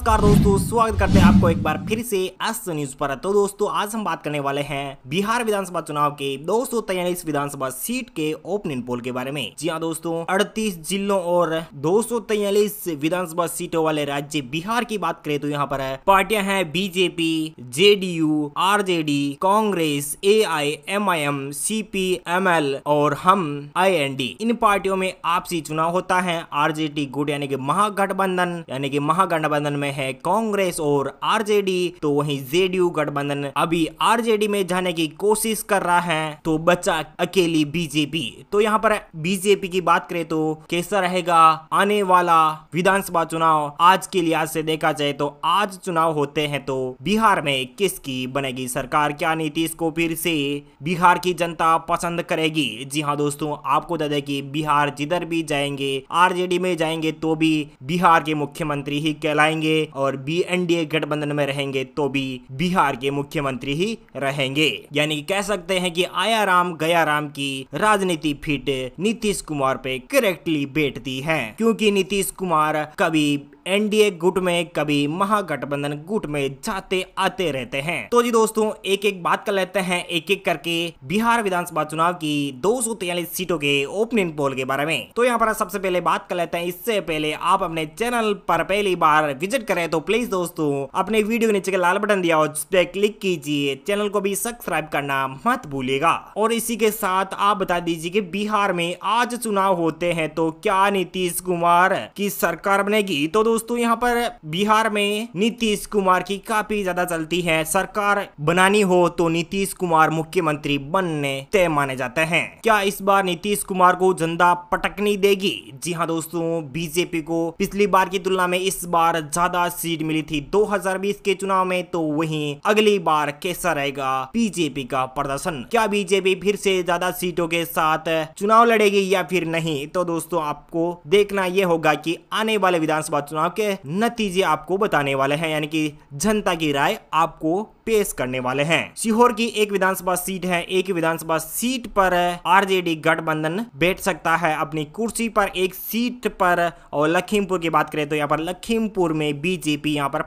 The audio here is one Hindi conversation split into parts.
नमस्कार दोस्तों, स्वागत करते हैं आपको एक बार फिर से एस न्यूज पर। तो दोस्तों आज हम बात करने वाले हैं बिहार विधानसभा चुनाव के 243 विधानसभा सीट के ओपिनियन पोल के बारे में। जी हाँ दोस्तों, 38 जिलों और 243 विधानसभा सीटों वाले राज्य बिहार की बात करें तो यहाँ पर पार्टियां हैं BJP, JDU, RJD, Congress, AIMIM, CPML और हम आईएनडी। इन पार्टियों में आपसी चुनाव होता है। आरजेडी गुट यानी कि महागठबंधन में है कांग्रेस और आरजेडी, तो वहीं जेडीयू गठबंधन अभी आरजेडी में जाने की कोशिश कर रहा है, तो बचा अकेली बीजेपी। तो यहाँ पर बीजेपी की बात करें तो कैसा रहेगा आने वाला विधानसभा चुनाव। आज के लिहाज से देखा जाए तो आज चुनाव होते हैं, तो बिहार में किसकी बनेगी सरकार? क्या नीतीश को फिर से बिहार की जनता पसंद करेगी? जी हाँ दोस्तों, आपको बता दें कि बिहार जिधर भी जाएंगे, आरजेडी में जाएंगे तो भी बिहार के मुख्यमंत्री ही कहलाएंगे और एनडीए गठबंधन में रहेंगे तो भी बिहार के मुख्यमंत्री ही रहेंगे। यानी कह सकते हैं कि आया राम गया राम की राजनीति फिट नीतीश कुमार पे करेक्टली बैठती है, क्योंकि नीतीश कुमार कभी एनडीए गुट में कभी महागठबंधन गुट में जाते आते रहते हैं। तो जी दोस्तों, एक एक बात कर लेते हैं एक एक करके बिहार विधानसभा चुनाव की 243 सीटों के ओपिनियन पोल के बारे में। तो यहाँ पर सबसे पहले बात कर लेते हैं। इससे पहले आप अपने चैनल पर पहली बार विजिट करें तो प्लीज दोस्तों अपने वीडियो के नीचे के लाल बटन दिया और उस पर क्लिक कीजिए, चैनल को भी सब्सक्राइब करना मत भूलिएगा। और इसी के साथ आप बता दीजिए कि बिहार में आज चुनाव होते हैं तो क्या नीतीश कुमार की सरकार बनेगी? तो दोस्तों यहाँ पर बिहार में नीतीश कुमार की काफी ज्यादा चलती है। सरकार बनानी हो तो नीतीश कुमार मुख्यमंत्री बनने तय माने जाते हैं। क्या इस बार नीतीश कुमार को जनता पटकनी देगी? जी हाँ दोस्तों, बीजेपी को पिछली बार की तुलना में इस बार ज्यादा सीट मिली थी 2020 के चुनाव में, तो वहीं अगली बार कैसा रहेगा बीजेपी का प्रदर्शन? क्या बीजेपी फिर से ज्यादा सीटों के साथ चुनाव लड़ेगी या फिर नहीं? तो दोस्तों आपको देखना यह होगा कि आने वाले विधानसभा चुनाव के नतीजे आपको बताने वाले हैं, यानी कि जनता की राय आपको पेश करने वाले हैं। सीहोर की एक विधानसभा सीट है। एक विधानसभा सीट पर आरजेडी गठबंधन बैठ सकता है अपनी कुर्सी पर एक सीट पर। और लखीमपुर की बात करें तो यहाँ पर लखीमपुर में बीजेपी यहाँ पर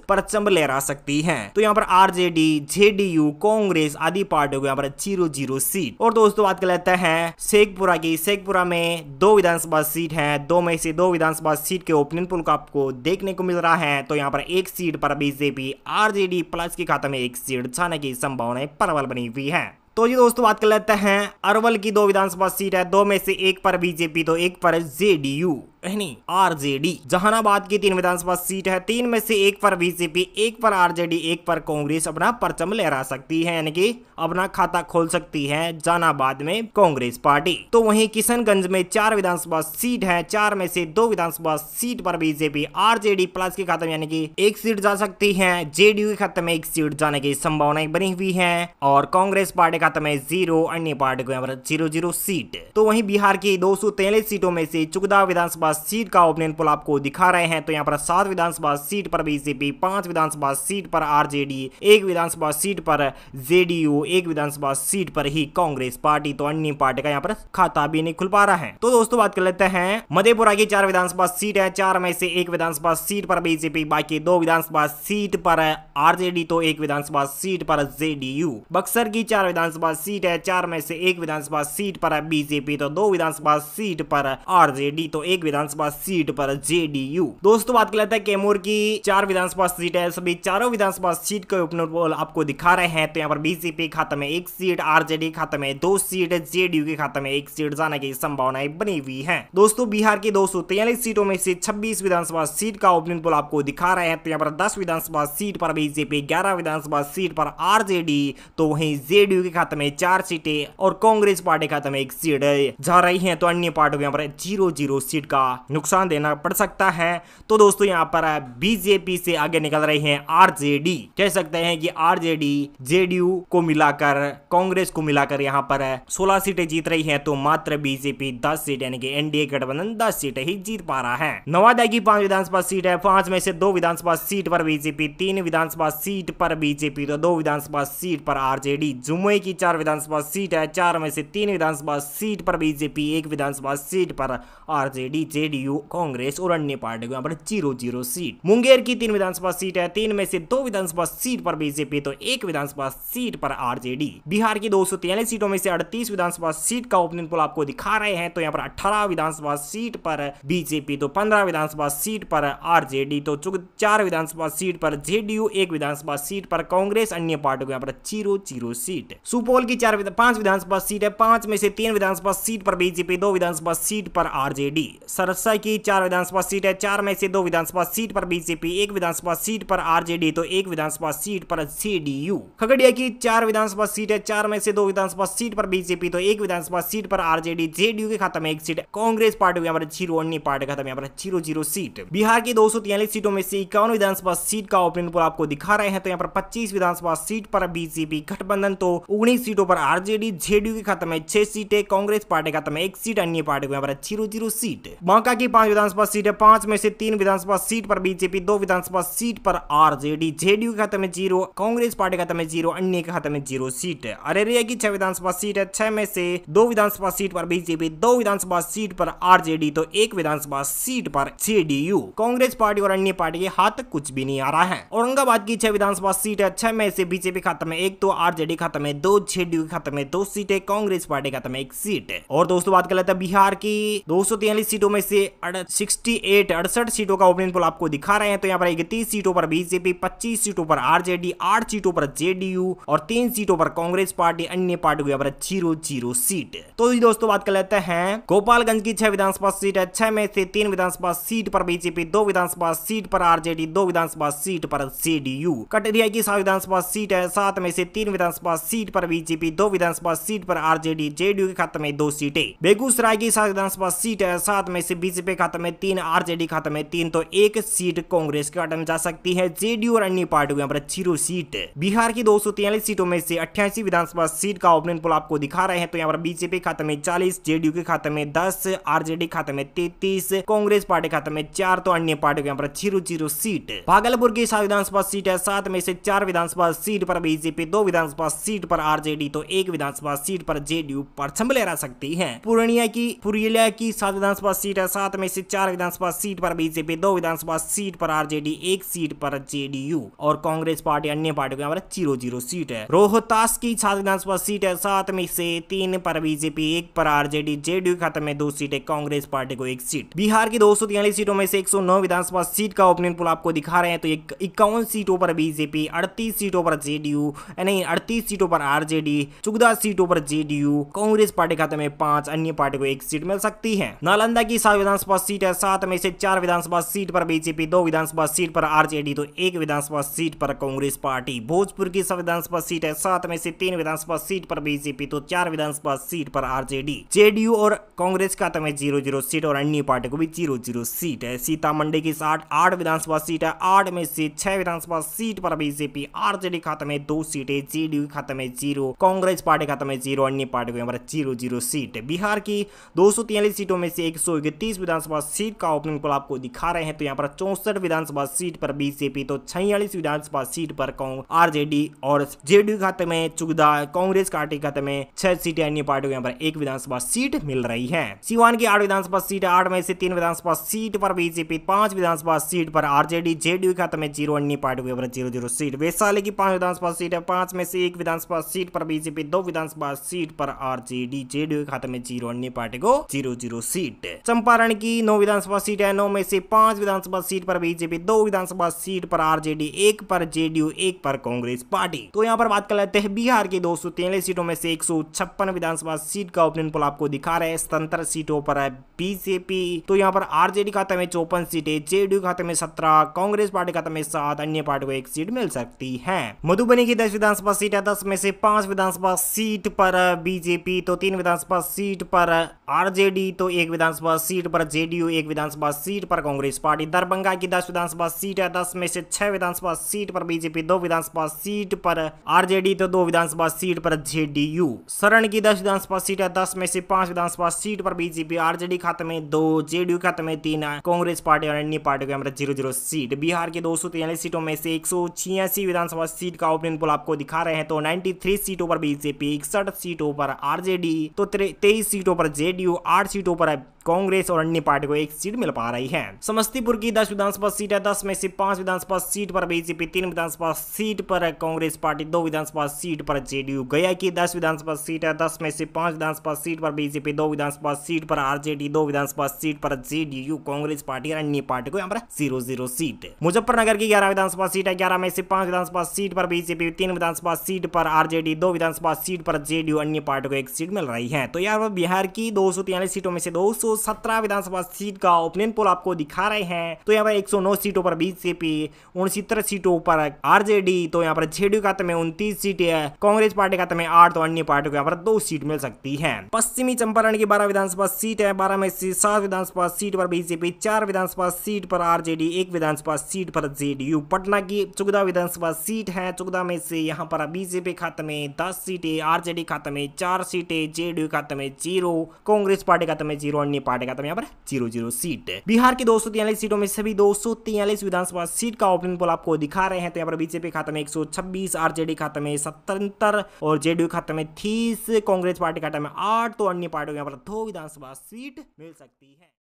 परचम लहरा सकती है। तो यहाँ पर आरजेडी, जेडीयू, कांग्रेस आदि पार्टियों को यहाँ पर 0-0 सीट। और दोस्तों बात कर लेते हैं शेखपुरा की। शेखपुरा में 2 विधानसभा सीट है। 2 में से 2 विधानसभा सीट के ओपिनियन पोल को आपको देखने को मिल रहा है। तो यहाँ पर एक सीट पर बीजेपी, आरजेडी प्लस के खाते में एक सीट जाने की संभावनाएं प्रबल बनी हुई है। तो ये दोस्तों बात कर लेते हैं अरवल की 2 विधानसभा सीट है। 2 में से एक पर बीजेपी तो एक पर जेडीयू नहीं आरजेडी। जहानाबाद की 3 विधानसभा सीट है। 3 में से एक पर बीजेपी, एक पर आरजेडी, एक पर कांग्रेस अपना परचम लहरा सकती है, यानी कि अपना खाता खोल सकती है जहानाबाद में कांग्रेस पार्टी। तो वहीं किशनगंज में 4 विधानसभा सीट है। 4 में से 2 विधानसभा सीट पर बीजेपी, आरजेडी प्लस के खाते में यानी कि एक सीट जा सकती है। जेडीयू के खाते में एक सीट जाने की संभावनाएं बनी हुई है और कांग्रेस पार्टी खाते में 0, अन्य पार्टी को यहाँ पर 0-0 सीट। तो वहीं बिहार की 243 सीटों में से चुकदा विधानसभा सीट का ओपिनियन पोल आपको दिखा रहे हैं। तो यहाँ पर 7 विधानसभा सीट पर बीजेपी, 5 विधानसभा सीट पर आरजेडी, 1 विधानसभा सीट पर जेडीयू, 1 विधानसभा सीट पर ही कांग्रेस पार्टी। तो अन्य पार्टी का यहाँ पर खाता भी नहीं खुल पा रहा है। तो दोस्तों बात कर लेते हैं मधेपुरा की 4 विधानसभा सीट है। 4 में से 1 विधानसभा सीट पर बीजेपी, बाकी 2 विधानसभा सीट पर आरजेडी तो 1 विधानसभा सीट पर जेडीयू। बक्सर की 4 विधानसभा सीट है। 4 में से 1 विधानसभा सीट पर बीजेपी तो 2 विधानसभा सीट पर आरजेडी तो 1 विधानसभा सीट पर जेडीयू। दोस्तों बात कर लेते हैं कैमूर की 4 विधानसभा सीट है। सभी चारों विधानसभा सीट के ओपिनियन पोल आपको दिखा रहे हैं। तो यहाँ पर बीजेपी खाते में 1 सीट, आरजेडी खाते में 2 सीट, जेडीयू के खाते में 1 सीट जाने की संभावनाएं बनी हुई है। दोस्तों बिहार की 243 सीटों में से 26 विधानसभा सीट का ओपिनियन पोल आपको दिखा रहे हैं। तो यहाँ पर 10 विधानसभा सीट पर बीजेपी, 11 विधानसभा सीट पर आरजेडी तो वहीं जेडीयू के खाते में 4 सीटें और कांग्रेस पार्टी खाते में 1 सीट जा रही है। तो अन्य पार्टियों को यहाँ पर 0-0 सीट का नुकसान देना पड़ सकता है। तो दोस्तों यहाँ पर बीजेपी से आगे निकल रही है आरजेडी। कह सकते हैं कि आरजेडी जेडीयू को मिलाकर, कांग्रेस को मिलाकर यहाँ पर 16 सीटें जीत रही है। तो मात्र बीजेपी 10 सीट यानी कि एनडीए गठबंधन 10 सीटें ही जीत पा रहा है। नवादा की 5 विधानसभा सीट है। 5 में से 2 विधानसभा सीट पर बीजेपी, 3 विधानसभा सीट पर बीजेपी तो 2 विधानसभा सीट पर आरजेडी। जमुई की 4 विधानसभा सीट है। 4 में से 3 विधानसभा सीट पर बीजेपी, 1 विधानसभा सीट पर आरजेडी। जेडीयू, कांग्रेस और अन्य पार्टी को यहाँ पर 0-0 सीट। मुंगेर की 3 विधानसभा सीट है, 3 में से 2 विधानसभा सीट पर बीजेपी तो 1 विधानसभा सीट पर आरजेडी। बिहार की 243 सीटों में से 38 विधानसभा सीट का ओपनिंग पोल आपको दिखा रहे हैं, तो यहाँ पर 18 विधानसभा सीट पर बीजेपी तो 15 विधानसभा सीट पर आरजेडी तो 4 विधानसभा सीट पर जेडीयू, 1 विधानसभा सीट पर कांग्रेस, अन्य पार्टियों को यहाँ पर 0-0 सीट। सुपौल की 5 विधानसभा सीट है, 5 में से 3 विधानसभा सीट पर बीजेपी, 2 विधानसभा सीट पर आरजेडी। सरसा की 4 विधानसभा सीट है, 4 में से 2 विधानसभा सीट पर बीजेपी, 1 विधानसभा सीट पर आरजेडी तो 1 विधानसभा सीट पर जेडीयू। खगड़िया की 4 विधानसभा सीट है, 4 में से 2 विधानसभा सीट पर बीजेपी तो 1 विधानसभा सीट पर आरजेडी, जेडीयू के खाते में 1 सीट, कांग्रेस पार्टी को यहाँ पर 0, अन्य पार्टी के खाते में यहाँ पर 0-0 सीट। बिहार की 243 सीटों में से 51 विधानसभा सीट का ओपनिंग पोल आपको दिखा रहे हैं, तो यहाँ पर 25 विधानसभा सीट पर बीजेपी गठबंधन तो 19 सीटों पर आरजेडी, जेडीयू के खाते में 6 सीटें, कांग्रेस पार्टी के खाते में 1 सीट, अन्य पार्टी को यहाँ पर 0-0 सीट। बांका की 5 विधानसभा सीट है, 5 में से 3 विधानसभा सीट पर बीजेपी, 2 विधानसभा सीट पर आरजेडी, जेडीयू के खाते में 0, कांग्रेस पार्टी के खाते में 0, अन्य के खाते में 0 सीट। अररिया की 6 विधानसभा सीट है, 6 में से 2 विधानसभा सीट पर बीजेपी, 2 विधानसभा सीट पर आरजेडी तो 1 विधानसभा सीट पर जेडीयू। कांग्रेस पार्टी और अन्य पार्टी के हाथ कुछ भी नहीं आ रहा है। औरंगाबाद की 6 विधानसभा सीट है, 6 में से बीजेपी खाते में 1 तो आरजेडी खाते में 2, जेडीयू खाते में 2 सीटें, कांग्रेस पार्टी खाते में 1 सीट। और दोस्तों बात कर लेते हैं बिहार की 243 सीटों में से 68 सीटों का ओपनिंग पोल आपको दिखा रहे हैं, तो यहाँ पर 31 सीटों पर बीजेपी, 25 सीटों पर आरजेडी, 8 सीटों पर जेडीयू और 3 सीटों पर कांग्रेस पार्टी, अन्य पार्टी को यहाँ पर 0-0 सीट। तो दोस्तों बात कर लेते हैं गोपालगंज की 6 विधानसभा सीट है, 6 में से 3 विधानसभा सीट पर बीजेपी, 2 विधानसभा सीट पर आरजेडी, 2 विधानसभा सीट पर जेडीयू। कटरिया की 7 विधानसभा सीट है, 7 में से 3 विधानसभा सीट पर बीजेपी, 2 विधानसभा सीट पर आरजेडी, जेडीयू के खाते में 2 सीटें। बेगूसराय की 7 विधानसभा सीट है, 7 में से बीजेपी खाते में 3, आरजेडी खाते में 3 तो 1 सीट कांग्रेस के खाते में जा सकती है, जेडीयू और अन्य पार्टी को यहाँ पर 0 सीट। बिहार की 243 सीटों में से 88 विधानसभा सीट का ओपनिंग पोल आपको दिखा रहे हैं, तो यहाँ पर बीजेपी खाते में 40, जेडीयू के खाते में 10, आरजेडी खाते में 33, कांग्रेस पार्टी खाते में 4 तो अन्य पार्टी को यहाँ पर 0-0 सीट। भागलपुर की 7 विधानसभा सीट है, 7 में से 4 विधानसभा सीट पर बीजेपी, 2 विधानसभा सीट पर आरजेडी तो 1 विधानसभा सीट पर जेडीयू पर संभले रह सकती है। पुरुलिया की 7 विधानसभा सीट है, 7 में से 4 विधानसभा सीट पर बीजेपी, 2 विधानसभा सीट पर आरजेडी, 1 सीट पर जेडीयू और कांग्रेस पार्टी, अन्य पार्टी को यहाँ पर 0-0 सीट है। रोहतास की 7 विधानसभा सीट है, 7 में से 3 पर बीजेपी, 1 पर आरजेडी, जेडीयू खाते में 2 सीटें, कांग्रेस पार्टी को 1 सीट। बिहार की 243 सीटों में से 109 विधानसभा सीट का ओपनिंग पोल आपको दिखा रहे हैं, तो 51 सीटों पर बीजेपी, 38 सीटों पर जेडीयू, नहीं 38 सीटों पर आरजेडी, 14 सीटों पर जेडीयू, कांग्रेस पार्टी खाते में 5, अन्य पार्टी को 1 सीट मिल सकती है। नालंदा की 7 विधानसभा सीट है, 7 में से 4 विधानसभा सीट पर बीजेपी, 2 विधानसभा सीट पर आरजेडी तो 1 विधानसभा सीट पर कांग्रेस पार्टी। भोजपुर की 7 विधानसभा सीट है, 7 में से 3 विधानसभा सीट पर बीजेपी, तो 4 विधानसभा सीट पर आरजेडी, जेडीयू और कांग्रेस खाते में 0-0 सीट और अन्य पार्टी को भी 0-0 सीट है। सीतामढ़ी की 8 विधानसभा सीट है, 8 में से 6 विधानसभा सीट पर बीजेपी, आरजेडी खाते में 2 सीटें, जेडीयू खाते में 0, कांग्रेस पार्टी खाते में 0, अन्य पार्टी को यहाँ पर 0-0 सीट। बिहार की 243 सीटों में से 131 विधानसभा सीट का ओपनिंग पोल आपको दिखा रहे हैं, तो यहाँ पर 64 विधानसभा सीट पर बीजेपी, तो 46 विधानसभा सीट पर आरजेडी और जेडीयू खाते में 14, कांग्रेस पार्टी खाते में 6 सीटें, अन्य पार्टी को यहाँ पर 1 विधानसभा सीट मिल रही है। सीवान की 8 विधानसभा सीट है, 8 में से 3 विधानसभा सीट पर बीजेपी, 5 विधानसभा सीट पर आरजेडी, जेडीयू खाते में 0, अन्य पार्टी को यहाँ पर 0-0 सीट। वैशाली की 5 विधानसभा सीट है, 5 में से 1 विधानसभा सीट पर बीजेपी, 2 विधानसभा सीट पर आरजेडी, जेडीयू खाते में 0, अन्य पार्टी को 0-0 सीट। चंपारण की 9 विधानसभा सीट है, 9 में से 5 विधानसभा सीट पर बीजेपी, 2 विधानसभा सीट पर आरजेडी, 1 पर जेडीयू, 1 पर कांग्रेस पार्टी। तो यहाँ पर बात कर लेते हैं बिहार की 243 सीटों में से 156 विधानसभा सीट का ओपनिंग पोल आपको दिखा रहे हैं। 77 सीटों पर है बीजेपी, तो यहाँ पर आरजेडी खाते में 54 सीटें, जेडीयू खाते में 17, कांग्रेस पार्टी खाते में 7, अन्य पार्टी को 1 सीट मिल सकती है। मधुबनी की 10 विधानसभा सीट है, 10 में से 5 विधानसभा सीट पर बीजेपी, तो 3 विधानसभा सीट पर आरजेडी, तो 1 विधानसभा सीट पर जेडीयू, 1 विधानसभा सीट पर कांग्रेस पार्टी। दरभंगा की 10 विधानसभा सीट है, 10 में से 6 विधानसभा सीट पर बीजेपी, 2 विधानसभा सीट पर आरजेडी, तो 2 विधानसभा सीट पर जेडीयू। सरण की 10 विधानसभा सीट है, 10 में से 5 विधानसभा सीट पर बीजेपी, आरजेडी खाते में 2, जेडीयू खाते में 3, कांग्रेस पार्टी और अन्य पार्टी को 0-0 सीट। बिहार की 243 सीटों में से 186 विधानसभा सीट का ओपनिंग पोल आपको दिखा रहे हैं, तो 93 सीटों पर बीजेपी, 61 सीटों पर आरजेडी, तो 23 सीटों पर जेडीयू, 8 सीटों पर कांग्रेस और अन्य पार्टी को एक सीट मिल पा रही है। समस्तीपुर की 10 विधानसभा सीट है, 10 में से 5 विधानसभा सीट पर बीजेपी, 3 विधानसभा सीट पर कांग्रेस पार्टी, 2 विधानसभा सीट पर जेडीयू। गया की 10 विधानसभा सीट है, 10 में से 5 विधानसभा सीट पर बीजेपी, 2 विधानसभा सीट पर आरजेडी, 2 विधानसभा सीट पर जेडीयू, कांग्रेस पार्टी और अन्य पार्टी को यहाँ पर 0-0 सीट। मुजफ्फरनगर की 11 विधानसभा सीट है, 11 में से 5 विधानसभा सीट पर बीजेपी, 3 विधानसभा सीट पर आरजेडी, 2 विधानसभा सीट पर जेडीयू, अन्य पार्टी को एक सीट मिल रही है। तो यार बिहार की 243 सीटों में से 217 विधानसभा सीट का ओपिनियन पोल आपको दिखा रहे हैं। तो यहाँ पर 109 सीटों पर बीजेपी, 69 सीटों पर आरजेडी, तो यहाँ पर जेडीयू खाते में 29 सीटें है, कांग्रेस पार्टी खाते में 8, तो अन्य पार्टी को यहाँ पर 2 सीट मिल सकती है। पश्चिमी चंपारण की 12 विधानसभा सीट है, 12 में से 7 विधानसभा सीट पर बीजेपी, 4 विधानसभा सीट पर आरजेडी, 1 विधानसभा सीट पर जेडीयू। पटना की 14 विधानसभा सीट है, 14 में से यहाँ पर बीजेपी खाते में 10 सीटें, आरजेडी खाते में 4 सीटें, जेडीयू खाते में 0, कांग्रेस पार्टी खाते में 0, अन्य पार्टी खाते में यहाँ पर 0-0 सीट। बिहार की 243 सीटों में सभी 243 विधानसभा सीट का ओपिनियन पोल आपको दिखा रहे हैं। तो यहाँ पर बीजेपी खाते में 126, आरजेडी खाते में 77 और जेडीयू खाते में 30, कांग्रेस पार्टी खाते में 8, तो अन्य पार्टियों को यहाँ पर 2 विधानसभा सीट मिल सकती है।